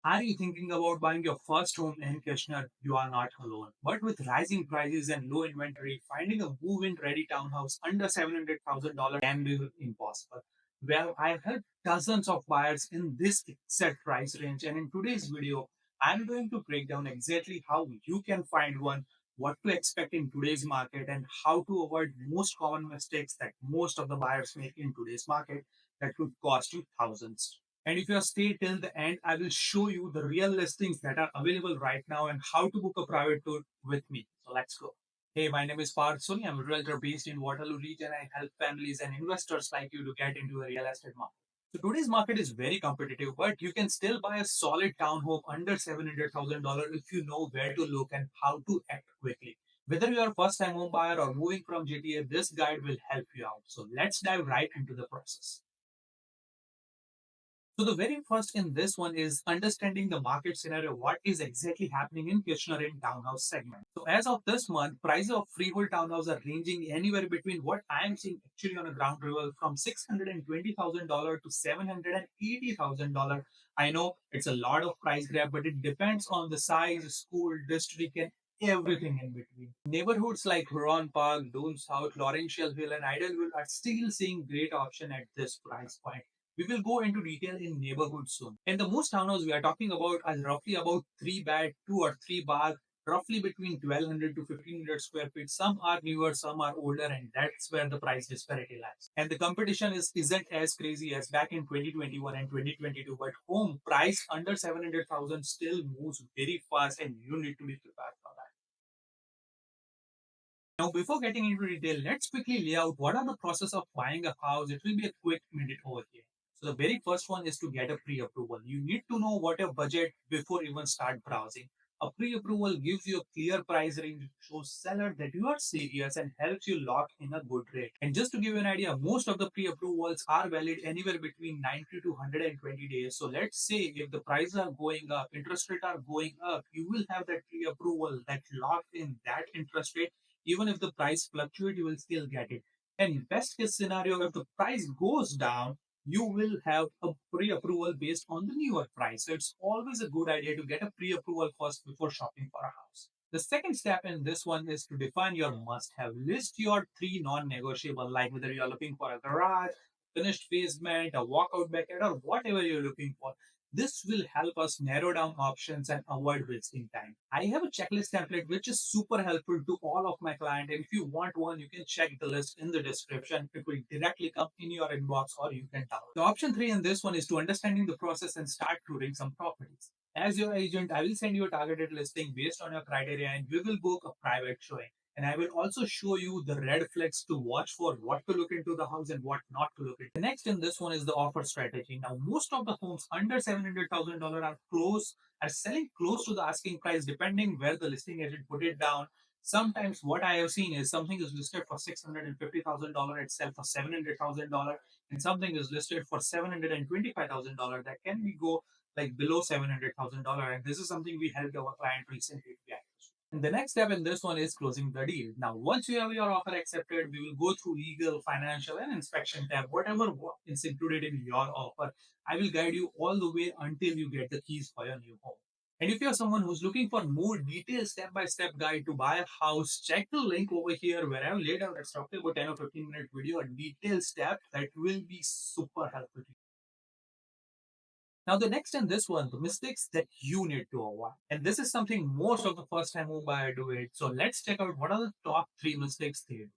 Are you thinking about buying your first home in Kitchener? You are not alone. But with rising prices and low inventory, finding a move-in ready townhouse under $700,000 can be impossible. Well, I've helped dozens of buyers in this exact price range, and in today's video, I'm going to break down exactly how you can find one, what to expect in today's market, and how to avoid most common mistakes that most of the buyers make in today's market that could cost you thousands. And if you stay till the end, I will show you the real listings that are available right now and how to book a private tour with me. So let's go. Hey, my name is Parth Soni. I'm a realtor based in Waterloo Region. I help families and investors like you to get into the real estate market. So today's market is very competitive, but you can still buy a solid townhome under $700,000 if you know where to look and how to act quickly. Whether you are a first-time home buyer or moving from GTA, this guide will help you out. So let's dive right into the process. So the very first in this one is understanding the market scenario. What is exactly happening in Kitchener in townhouse segment? So as of this month, prices of freehold townhouse are ranging anywhere between what I am seeing actually on a ground level from $620,000 to $780,000. I know it's a lot of price grab, but it depends on the size, school, district, and everything in between. Neighborhoods like Huron Park, Doon South, Laurential Hill, and Idlewild are still seeing great option at this price point. We will go into detail in neighborhood soon. And the most townhouses we are talking about are roughly about 3 bed, 2 or 3 bath, roughly between 1200 to 1500 square feet. Some are newer, some are older, and that's where the price disparity lies. And the competition isn't as crazy as back in 2021 and 2022, but home price under 700,000 still moves very fast, and you need to be prepared for that. Now, before getting into detail, let's quickly lay out what are the process of buying a house. It will be a quick minute over here. So the very first one is to get a pre-approval. You need to know what your budget before even start browsing. A pre-approval gives you a clear price range, shows seller that you are serious and helps you lock in a good rate. And just to give you an idea, most of the pre-approvals are valid anywhere between 90 to 120 days. So let's say if the prices are going up, interest rate are going up, you will have that pre-approval that locked in that interest rate. Even if the price fluctuates, you will still get it. And best case scenario, if the price goes down, you will have a pre-approval based on the newer price. So it's always a good idea to get a pre-approval first before shopping for a house. The second step in this one is to define your must-have. List your three non-negotiable, like whether you are looking for a garage, finished basement, a walkout backyard, or whatever you're looking for. This will help us narrow down options and avoid wasting time. I have a checklist template which is super helpful to all of my clients. And if you want one, you can check the list in the description. It will directly come in your inbox or you can download. The option three in this one is to understanding the process and start touring some properties. As your agent, I will send you a targeted listing based on your criteria and we will book a private showing. And I will also show you the red flags to watch for, what to look into the house and what not to look into. The next in this one is the offer strategy. Now, most of the homes under $700,000 are selling close to the asking price, depending where the listing agent put it down. Sometimes what I have seen is something is listed for $650,000 itself for $700,000, and something is listed for $725,000 that can be go like below $700,000. And this is something we helped our client recently to get. And the next step in this one is closing the deal. Now, once you have your offer accepted, we will go through legal, financial, and inspection tab, whatever is included in your offer. I will guide you all the way until you get the keys for your new home. And if you're someone who's looking for more detailed step-by-step guide to buy a house, check the link over here where I've laid out a roughly about 10 or 15-minute video, a detailed step that will be super helpful to you. Now, the next and this one, the mistakes that you need to avoid. And this is something most of the first time home buyer do it. So let's check out what are the top three mistakes they do.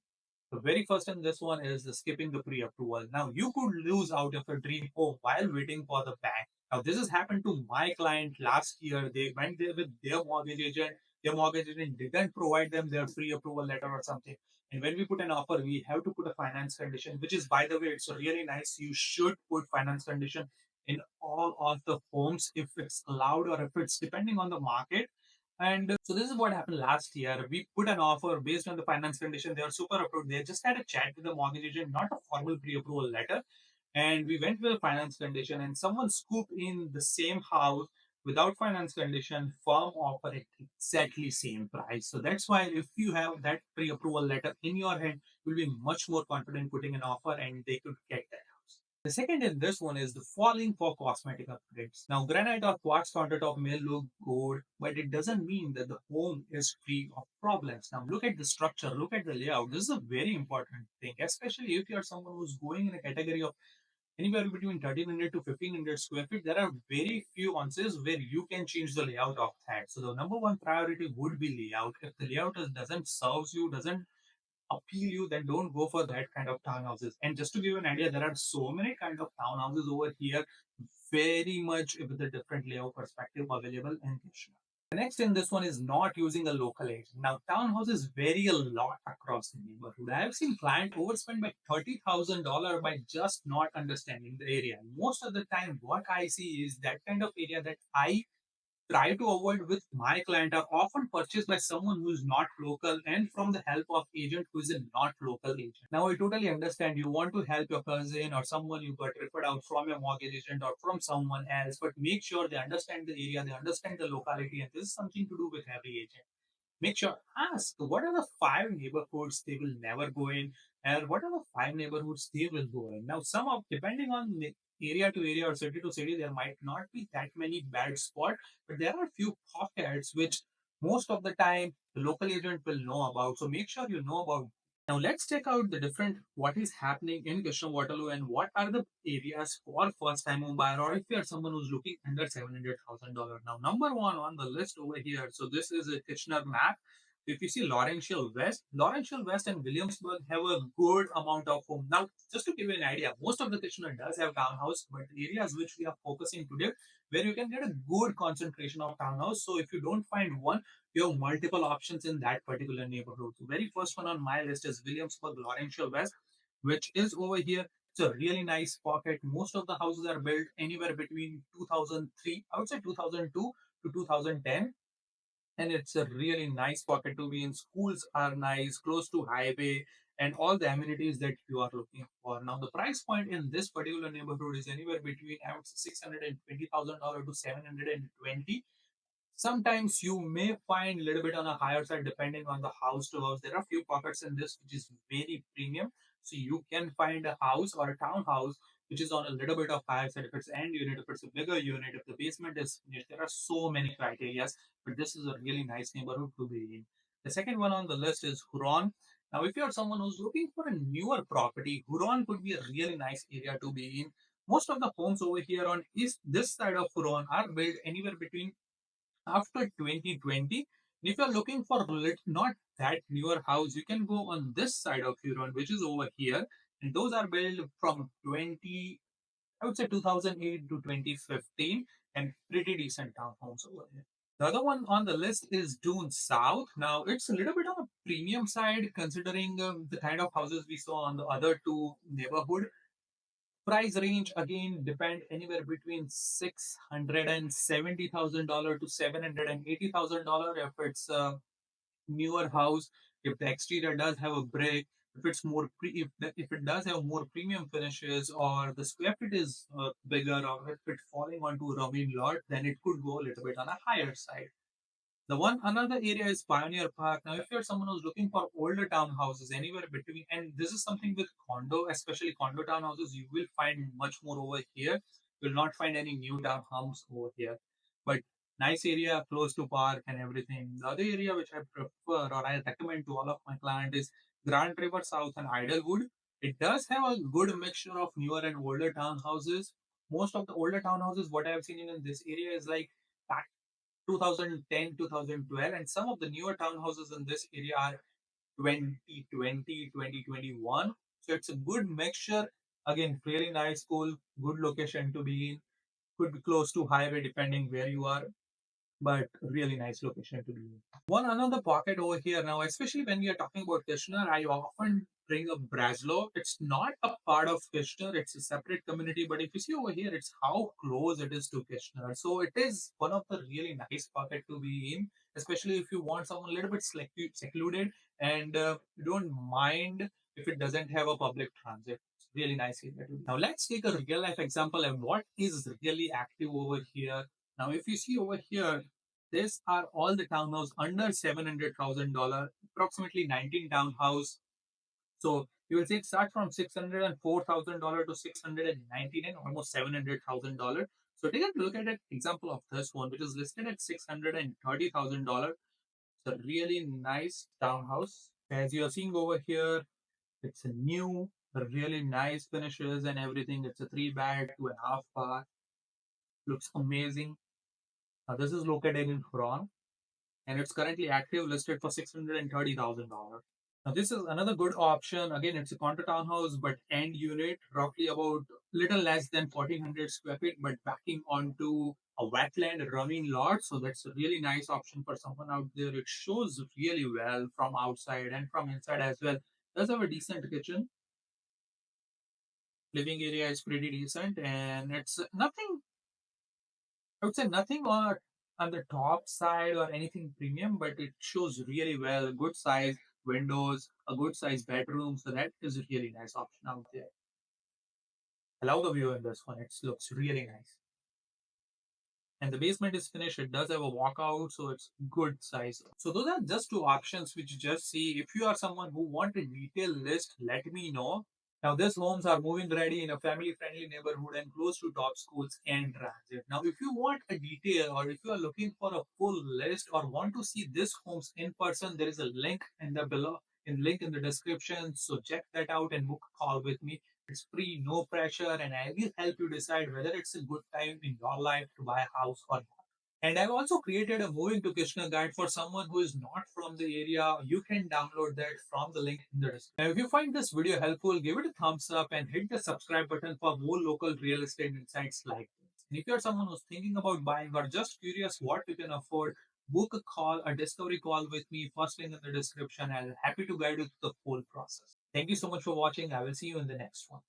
The very first in this one is the skipping the pre-approval. Now, you could lose out of a dream home while waiting for the bank. Now, this has happened to my client last year. They went there with their mortgage agent. Their mortgage agent didn't provide them their pre-approval letter or something. And when we put an offer, we have to put a finance condition, which is, by the way, it's really nice. You should put finance condition in all of the homes if it's allowed or if it's depending on the market. And so this is what happened last year. We put an offer based on the finance condition. They are super approved. They just had a chat with the mortgage agent, not a formal pre-approval letter. And we went with a finance condition and someone scooped in the same house without finance condition, firm offer at exactly same price. So that's why if you have that pre-approval letter in your hand, you'll be much more confident putting an offer and they could get that. The second in this one is the falling for cosmetic upgrades. Now, granite or quartz countertop may look good, but it doesn't mean that the home is free of problems. Now, look at the structure, look at the layout. This is a very important thing, especially if you are someone who's going in a category of anywhere between 1300 to 1500 square feet. There are very few ounces where you can change the layout of that. So, the number one priority would be layout. If the layout doesn't serve you, doesn't appeal you, then don't go for that kind of townhouses. And just to give you an idea, there are so many kind of townhouses over here, very much with a different layout perspective available in Kitchener. The next in this one is not using a local agent. Now, townhouses vary a lot across the neighborhood. I have seen clients overspend by $30,000 by just not understanding the area. Most of the time, what I see is that kind of area that I try to avoid with my client are often purchased by someone who is not local and from the help of agent who is a not local agent. Now I totally understand you want to help your cousin or someone you got referred out from your mortgage agent or from someone else, but make sure they understand the area, they understand the locality, and this is something to do with every agent. Make sure, ask what are the five neighborhoods they will never go in, and what are the five neighborhoods they will go in. Now, some of depending on area to area or city to city, there might not be that many bad spots, but there are few pockets which most of the time the local agent will know about. So make sure you know about. Now let's check out the different what is happening in Kitchener-Waterloo and what are the areas for first time home buyer or if you are someone who's looking under $700,000. Now number one on the list over here. So this is a Kitchener map. If you see Lawrencial West and Williamsburg have a good amount of home. Now, just to give you an idea, most of the Kitchener does have townhouse, but the areas which we are focusing today, where you can get a good concentration of townhouse. So if you don't find one, you have multiple options in that particular neighborhood. So very first one on my list is Williamsburg Lawrencial West, which is over here. It's a really nice pocket. Most of the houses are built anywhere between 2003, I would say 2002 to 2010, and it's a really nice pocket to be in. Schools are nice, close to highway, and all the amenities that you are looking for. Now, the price point in this particular neighborhood is anywhere between I would say $620,000 to 720. Sometimes you may find a little bit on a higher side depending on the house to house. There are few pockets in this which is very premium. So you can find a house or a townhouse which is on a little bit of higher side. If it's end unit, if it's a bigger unit, if the basement is finished, there are so many criteria. But this is a really nice neighborhood to be in. The second one on the list is Huron. Now, if you're someone who's looking for a newer property, Huron could be a really nice area to be in. Most of the homes over here on east this side of Huron are built anywhere between after 2020. If you're looking for not that newer house, you can go on this side of Huron, which is over here. And those are built from 20, I would say 2008 to 2015, and pretty decent townhomes over here. The other one on the list is Dune South. Now, it's a little bit on the premium side considering the kind of houses we saw on the other two neighborhood. Price range again depend anywhere between $670,000 to $780,000 if it's a newer house. If the exterior does have a brick, if it's more if it does have more premium finishes, or the square feet is bigger, or if it's falling onto a ravine lot, then it could go a little bit on a higher side. The one another area is Pioneer Park. Now, if you're someone who's looking for older townhouses, anywhere between, and this is something with condo, especially condo townhouses, you will find much more over here. You'll not find any new townhomes over here. But nice area, close to park and everything. The other area which I prefer or I recommend to all of my clients is Grand River South and Idlewood. It does have a good mixture of newer and older townhouses. Most of the older townhouses, what I've seen in this area is like 2010, 2012, and some of the newer townhouses in this area are 2020, 2021. So it's a good mixture. Again, really nice school, good location to be in, could be close to highway depending where you are, but really nice location to be in. One another pocket over here now, especially when we are talking about Kitchener, I often bring up Breslau. It's not a part of Kitchener, it's a separate community, but if you see over here, it's how close it is to Kitchener. So it is one of the really nice pocket to be in, especially if you want someone a little bit secluded and you don't mind if it doesn't have a public transit. It's really nice area to be. Now let's take a real life example of what is really active over here. Now, if you see over here, these are all the townhouse under $700,000, approximately 19 townhouse. So You will see it starts from $604,000 to 699, almost $700,000. So take a look at an example of this one, which is listed at $630,000. It's a really nice townhouse. As you are seeing over here, it's a new, really nice finishes and everything. It's a 3 bed, 2.5 bath. Looks amazing. Now this is located in Huron, and it's currently active, listed for $630,000. Now this is another good option. Again, it's a condo townhouse, but end unit, roughly about little less than 1,400 square feet, but backing onto a wetland ravine lot. So that's a really nice option for someone out there. It shows really well from outside and from inside as well. Does have a decent kitchen. Living area is pretty decent, and it's nothing, I would say nothing on the top side or anything premium, but it shows really well. Good size windows, a good size bedroom. So that is a really nice option out there. I love the view in this one. It looks really nice. And the basement is finished. It does have a walkout, so it's good size. So those are just two options which you just see. If you are someone who want a detailed list, let me know. Now, these homes are moving ready in a family-friendly neighborhood and close to top schools and transit. Now, if you want a detail or if you are looking for a full list or want to see these homes in person, there is a link in the below, in link in the description. So check that out and book a call with me. It's free, no pressure, and I will help you decide whether it's a good time in your life to buy a house or not. And I've also created a moving to Kitchener guide for someone who is not from the area. You can download that from the link in the description. Now, if you find this video helpful, give it a thumbs up and hit the subscribe button for more local real estate insights like this. And if you're someone who's thinking about buying or just curious what you can afford, book a call, a discovery call with me. First link in the description. I'll be happy to guide you through the whole process. Thank you so much for watching. I will see you in the next one.